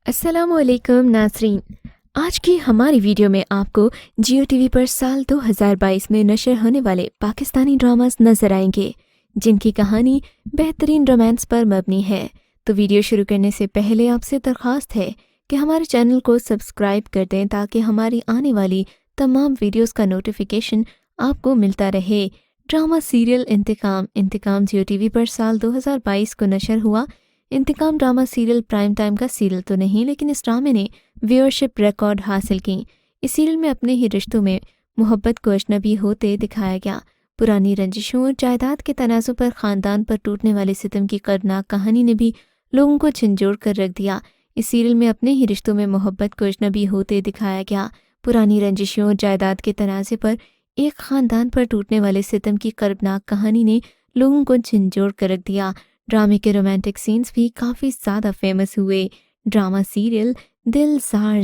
अस्सलाम वालेकुम नाज़रीन। आज की हमारी वीडियो में आपको जियो टीवी पर साल 2022 में नशर होने वाले पाकिस्तानी ड्रामास नजर आएंगे जिनकी कहानी बेहतरीन रोमांस पर मबनी है। तो वीडियो शुरू करने से पहले आपसे दरख्वास्त है कि हमारे चैनल को सब्सक्राइब कर दें ताकि हमारी आने वाली तमाम वीडियोस का नोटिफिकेशन आपको मिलता रहे। ड्रामा सीरियल इंतकाम जियो टीवी पर साल 2022 को नशर हुआ। इंतकाम ड्रामा सीरियल प्राइम टाइम का सीरियल तो नहीं, लेकिन इस ड्रामे ने व्यूअरशिप रिकॉर्ड हासिल की। इस सीरियल में अपने ही रिश्तों में मोहब्बत को अजनबी होते दिखाया गया। पुरानी रंजिशों और जायदाद के तनाज़ुर पर ख़ानदान पर टूटने वाले सितम की कर्दनाक कहानी ने भी लोगों को झंझोड़ कर रख दिया। इस सीरियल में अपने ही रिश्तों में मोहब्बत को अजनबी होते दिखाया गया। पुरानी रंजिशों और जायदाद के तनाज़े पर एक ख़ानदान पर टूटने वाले सितम की कर्दनाक कहानी ने लोगों को झंझोड़ कर रख दिया। ड्रामे के रोमांटिक सीन्स भी काफ़ी ज़्यादा फेमस हुए। ड्रामा सीरियल दिल ज़ार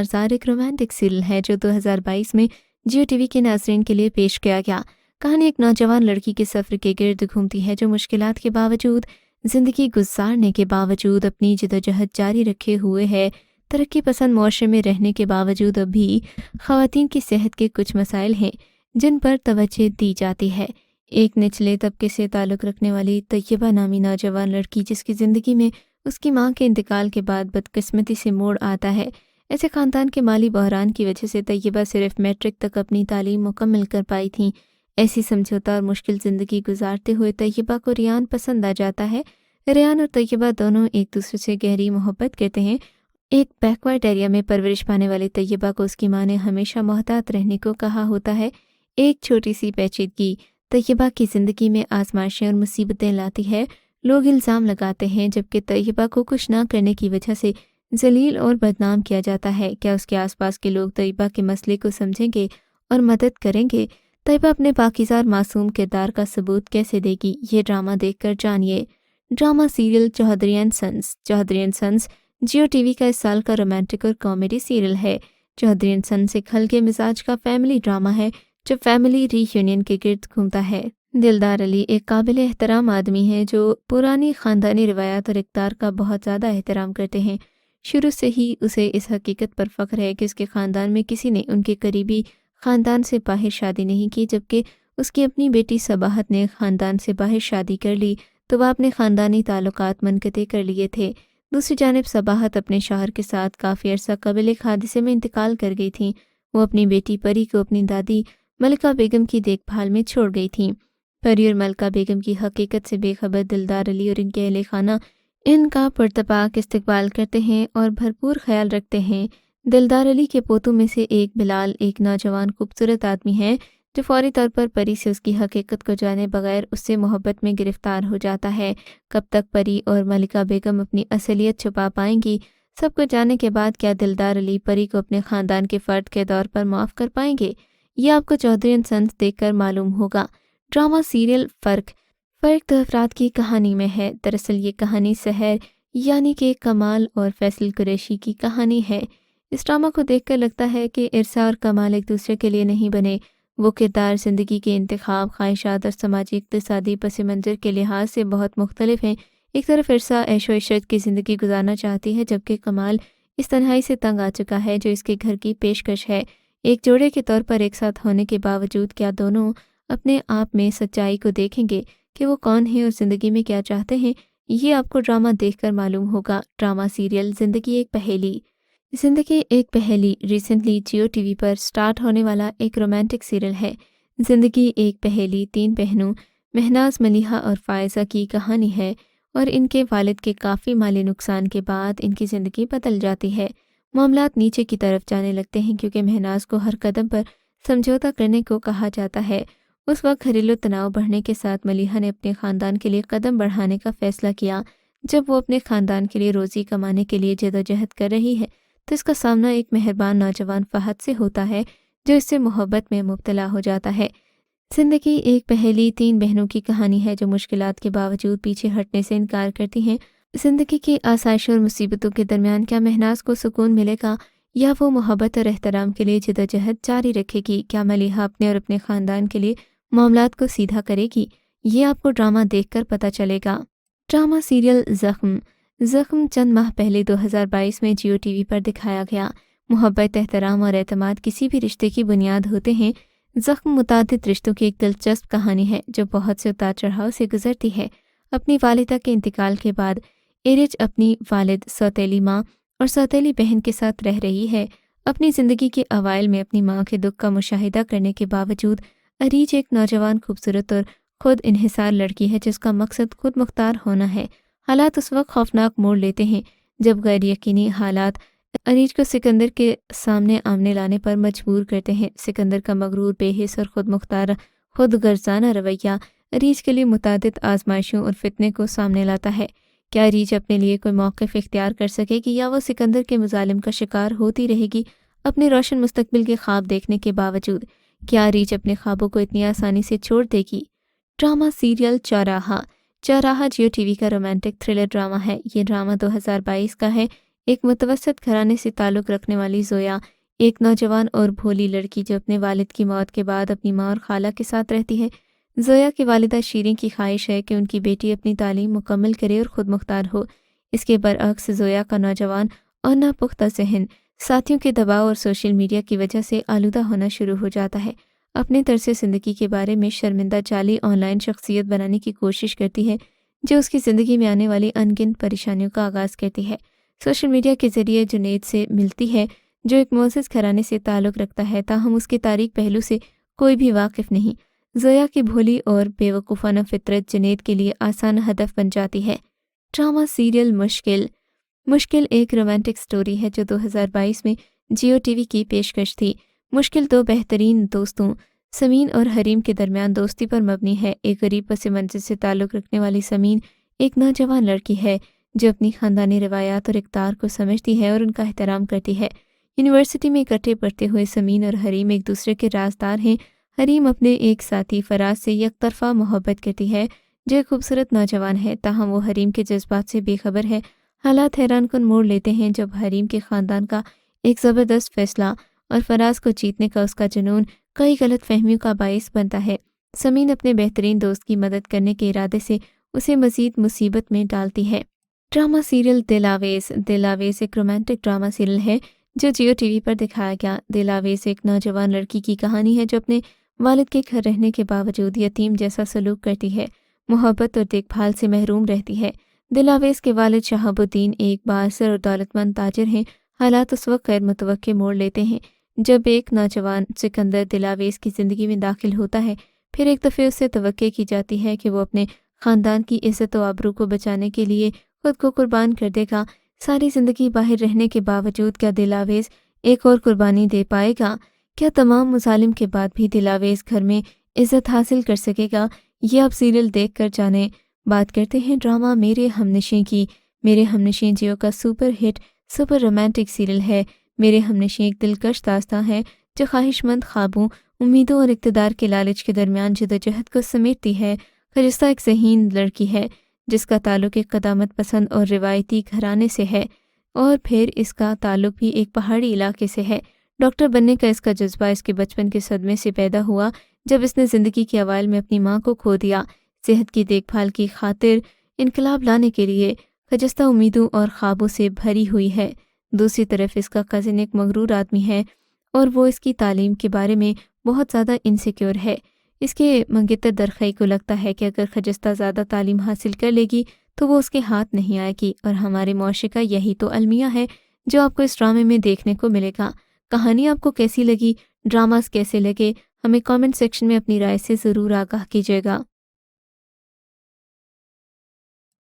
ज़ार एक रोमांटिक सीरियल है जो 2022 में जियो टीवी के नाज़रीन के लिए पेश किया गया। कहानी एक नौजवान लड़की के सफ़र के गिर्द घूमती है जो मुश्किलात के बावजूद, ज़िंदगी गुजारने के बावजूद अपनी जदोजहद जारी रखे हुए है। तरक्की पसंद मुआशरे में रहने के बावजूद अब भी ख़वातीन की सेहत के कुछ मसाइल हैं जिन पर तवज्जो दी जाती है। एक निचले तबके से ताल्लुक़ रखने वाली तैयबा नामी नौजवान लड़की जिसकी ज़िंदगी में उसकी मां के इंतकाल के बाद बदकिस्मती से मोड़ आता है। ऐसे ख़ानदान के माली बहरान की वजह से तैयबा सिर्फ मैट्रिक तक अपनी तालीम मुकम्मल कर पाई थी। ऐसी समझौता और मुश्किल ज़िंदगी गुजारते हुए तैयबा को रियान पसंद आ जाता है। रियान और तैयबा दोनों एक दूसरे से गहरी मोहब्बत करते हैं। एक बैकवर्ड एरिया में परवरिश पाने वाली तैयबा को उसकी माँ ने हमेशा मोहतात रहने को कहा होता है। एक छोटी सी पेचीदगी तैयबा की ज़िंदगी में आजमाइशें और मुसीबतें लाती है। लोग इल्ज़ाम लगाते हैं जबकि तैयबा को कुछ ना करने की वजह से जलील और बदनाम किया जाता है। क्या उसके आसपास के लोग तैयबा के मसले को समझेंगे और मदद करेंगे? तैयबा अपने पाकीज़ा और मासूम किरदार का सबूत कैसे देगी, ये ड्रामा देखकर जानिए। Drama serial Chaudhry and sons Geo TV का इस साल का रोमांटिक और कॉमेडी सीरियल है। चौधरी एंड सन्स एक हल्के मिजाज का फैमिली ड्रामा है जो फैमिली रीयूनियन के गिर्द घूमता है। दिलदार अली एक काबिल एहतराम आदमी है जो पुरानी ख़ानदानी रिवायात और इक़्तिदार का बहुत ज़्यादा एहतराम करते हैं। शुरू से ही उसे इस हकीकत पर फ़ख्र है कि उसके ख़ानदान में किसी ने उनके करीबी ख़ानदान से बाहर शादी नहीं की। जबकि उसकी अपनी बेटी सबाहत ने ख़ानदान से बाहर शादी कर ली तो वह अपने ख़ानदानी ताल्लुकात मुनक़ते कर लिए थे। दूसरी जानिब सबाहत अपने शौहर के साथ काफ़ी अरसा कबल एक हादसे में इंतकाल कर गई थी। वो अपनी बेटी परी को अपनी दादी मलिका बेगम की देखभाल में छोड़ गई थी। परी और मलिका बेगम की हकीकत से बेखबर दिलदार अली और इनके अहले खाना इनका पुरतपाक इस्तकबाल करते हैं और भरपूर ख्याल रखते हैं। दिलदार अली के पोतों में से एक बिलाल एक नौजवान खूबसूरत आदमी है जो फौरी तौर पर परी से उसकी हकीकत को जाने बगैर उससे मोहब्बत में गिरफ्तार हो जाता है। कब तक परी और मलिका बेगम अपनी असलियत छुपा पाएंगी? सब कुछ जानने के बाद क्या दिलदार अली परी को अपने ख़ानदान के फ़र्द के तौर पर माफ़ कर पाएंगे? ये आपको चौधरी एंड सन्स देखकर मालूम होगा। ड्रामा सीरियल फ़र्क तो अफराद की कहानी में है। दरअसल ये कहानी सहर यानी कि कमाल और फैसल कुरैशी की कहानी है। इस ड्रामा को देखकर लगता है कि इरसा और कमाल एक दूसरे के लिए नहीं बने। वो किरदार ज़िंदगी के इंतखाब, ख्वाहिशात और समाजी इक़्तिसादी पस मंज़र के लिहाज से बहुत मुख्तलिफ हैं। एक तरफ इरसा ऐशो इशरत की ज़िंदगी गुजारना चाहती है जबकि कमाल इस तन्हाई से तंग आ चुका है जो इसके घर की पेशकश है। एक जोड़े के तौर पर एक साथ होने के बावजूद क्या दोनों अपने आप में सच्चाई को देखेंगे कि वो कौन है और ज़िंदगी में क्या चाहते हैं? ये आपको ड्रामा देखकर मालूम होगा। ड्रामा सीरियल ज़िंदगी एक पहेली रिसेंटली जियो टीवी पर स्टार्ट होने वाला एक रोमांटिक सीरियल है। ज़िंदगी एक पहेली 3 बहनों महनाज, मलिहा और फ़ायज़ा की कहानी है और इनके वालिद के काफ़ी माली नुकसान के बाद इनकी ज़िंदगी बदल जाती है। मामलात नीचे की तरफ जाने लगते हैं क्योंकि महनाज को हर कदम पर समझौता करने को कहा जाता है। उस वक्त घरेलू तनाव बढ़ने के साथ मलिहा ने अपने ख़ानदान के लिए कदम बढ़ाने का फ़ैसला किया। जब वो अपने ख़ानदान के लिए रोज़ी कमाने के लिए जदोजहद कर रही है तो इसका सामना एक मेहरबान नौजवान फ़हद से होता है जो इससे मोहब्बत में मुब्तला हो जाता है। ज़िंदगी एक पहेली 3 बहनों की कहानी है जो मुश्किलात के बावजूद पीछे हटने से इनकार करती हैं। ज़िंदगी की आसाइशों और मुसीबतों के दरमियान क्या महनाज को सुकून मिलेगा या वो मोहब्बत और एहतराम के लिए जदोजहद जारी रखेगी? क्या मलिहा अपने और अपने ख़ानदान के लिए मामलात को सीधा करेगी? ये आपको ड्रामा देखकर पता चलेगा। ड्रामा सीरियल زخم چند ماہ پہلے 2022 میں جیو ٹی وی پر دکھایا گیا۔ محبت، احترام اور اعتماد کسی بھی رشتے کی بنیاد ہوتے ہیں۔ زخم متعدد رشتوں کی ایک دلچسپ کہانی ہے جو بہت سے اتار چڑھاؤ سے گزرتی ہے۔ اپنی والدہ کے انتقال کے بعد ایرج اپنی والد، سوتیلی ماں اور سوتیلی بہن کے ساتھ رہ رہی ہے۔ اپنی زندگی کے اوائل میں اپنی ماں کے دکھ کا مشاہدہ کرنے کے باوجود اریج ایک نوجوان، خوبصورت اور خود انحصار لڑکی ہے جس کا مقصد خود مختار ہونا ہے۔ حالات اس وقت خوفناک موڑ لیتے ہیں جب غیر یقینی حالات اریج کو سکندر کے سامنے آمنے لانے پر مجبور کرتے ہیں۔ سکندر کا مغرور، بے حس اور خود مختار، خود غرضانہ رویہ اریج کے لیے متعدد آزمائشوں اور فتنے کو سامنے لاتا ہے۔ کیا اریج اپنے لیے کوئی موقف اختیار کر سکے گی یا وہ سکندر کے مظالم کا شکار ہوتی رہے گی اپنے روشن مستقبل کے خواب دیکھنے کے باوجود؟ کیا اریج اپنے خوابوں کو اتنی آسانی سے چھوڑ دے گی؟ Drama serial Chauraha. Chauraha Geo T V کا رومانٹک تھرلر ڈرامہ ہے۔ یہ ڈرامہ 2022 کا ہے۔ ایک متوسط گھرانے سے تعلق رکھنے والی زویا ایک نوجوان اور بھولی لڑکی جو اپنے والد کی موت کے بعد اپنی ماں اور خالہ کے ساتھ رہتی ہے۔ زویا کی والدہ شیریں کی خواہش ہے کہ ان کی بیٹی اپنی تعلیم مکمل کرے اور خود مختار ہو۔ اس کے برعکس زویا کا نوجوان اور ناپختہ ذہن ساتھیوں کے دباؤ اور سوشل میڈیا کی وجہ سے آلودہ ہونا شروع ہو جاتا ہے۔ اپنے طرز زندگی کے بارے میں شرمندہ جعلی آن لائن شخصیت بنانے کی کوشش کرتی ہے جو اس کی زندگی میں آنے والی ان گنت پریشانیوں کا آغاز کرتی ہے۔ سوشل میڈیا کے ذریعے جنید سے ملتی ہے جو ایک معزز گھرانے سے تعلق رکھتا ہے، تاہم اس کے تاریک پہلو سے کوئی بھی واقف نہیں۔ زویا کی بھولی اور بیوقوفانہ فطرت جنید کے لیے آسان ہدف بن جاتی ہے۔ ڈرامہ سیریل مشکل۔ مشکل ایک رومانٹک سٹوری ہے جو 2022 میں جیو ٹی وی کی پیشکش تھی۔ مشکل دو بہترین دوستوں سمین اور حریم کے درمیان دوستی پر مبنی ہے۔ ایک غریب پس منظر سے تعلق رکھنے والی سمین ایک نوجوان لڑکی ہے جو اپنی خاندانی روایات اور اقدار کو سمجھتی ہے اور ان کا احترام کرتی ہے۔ یونیورسٹی میں اکٹھے پڑھتے ہوئے سمین اور حریم ایک دوسرے کے رازدار ہیں۔ حریم اپنے ایک ساتھی فراز سے یک طرفہ محبت کرتی ہے جو ایک خوبصورت نوجوان ہے، تاہم وہ حریم کے جذبات سے بے خبر ہے۔ حالات حیران کن موڑ لیتے ہیں جب حریم کے خاندان کا ایک زبردست فیصلہ اور فراز کو جیتنے کا اس کا جنون کئی غلط فہمیوں کا باعث بنتا ہے۔ سمین اپنے بہترین دوست کی مدد کرنے کے ارادے سے اسے مزید مصیبت میں ڈالتی ہے۔ ڈرامہ سیریل دل آویز۔ دل آویز ایک رومانٹک ڈرامہ سیریل ہے جو جیو ٹی وی پر دکھایا گیا۔ دل آویز ایک نوجوان لڑکی کی کہانی ہے جو اپنے والد کے گھر رہنے کے باوجود یتیم جیسا سلوک کرتی ہے، محبت اور دیکھ بھال سے محروم رہتی ہے۔ دل آویز کے والد شہاب الدین ایک بااثر اور دولت مند تاجر ہیں۔ حالات اس وقت غیر متوقع موڑ لیتے ہیں جب ایک نوجوان سکندر دل آویز کی زندگی میں داخل ہوتا ہے۔ پھر ایک دفعہ اس سے توقع کی جاتی ہے کہ وہ اپنے خاندان کی عزت و آبرو کو بچانے کے لیے خود کو قربان کر دے گا۔ ساری زندگی باہر رہنے کے باوجود کیا دل آویز ایک اور قربانی دے پائے گا؟ کیا تمام مظالم کے بعد بھی دل آویز گھر میں عزت حاصل کر سکے گا؟ یہ آپ سیریل دیکھ کر جانیں۔ بات کرتے ہیں ڈرامہ میرے ہمنشیں کی۔ میرے ہمنشیں جیو کا super hit super romantic serial ہے۔ میرے ہمنشیں ایک دلکش داستاں ہے جو خواہش مند خوابوں، امیدوں اور اقتدار کے لالچ کے درمیان جدوجہد کو سمیٹتی ہے۔ خجستہ ایک ذہین لڑکی ہے جس کا تعلق ایک قدامت پسند اور روایتی گھرانے سے ہے، اور پھر اس کا تعلق بھی ایک پہاڑی علاقے سے ہے۔ ڈاکٹر بننے کا اس کا جذبہ اس کے بچپن کے صدمے سے پیدا ہوا جب اس نے زندگی کے اوائل میں اپنی ماں کو کھو دیا۔ صحت کی دیکھ بھال کی خاطر انقلاب لانے کے لیے خجستہ امیدوں اور خوابوں سے بھری ہوئی ہے۔ دوسری طرف اس کا کزن ایک مغرور آدمی ہے اور وہ اس کی تعلیم کے بارے میں بہت زیادہ انسیکیور ہے۔ اس کے منگیتر درخئی کو لگتا ہے کہ اگر خجستہ زیادہ تعلیم حاصل کر لے گی تو وہ اس کے ہاتھ نہیں آئے گی، اور ہمارے معاشرے کا یہی تو المیہ ہے جو آپ کو اس ڈرامے میں دیکھنے کو ملے گا۔ کہانی آپ کو کیسی لگی؟ ڈراماز کیسے لگے؟ ہمیں کامنٹ سیکشن میں اپنی رائے سے ضرور آگاہ کیجیے گا۔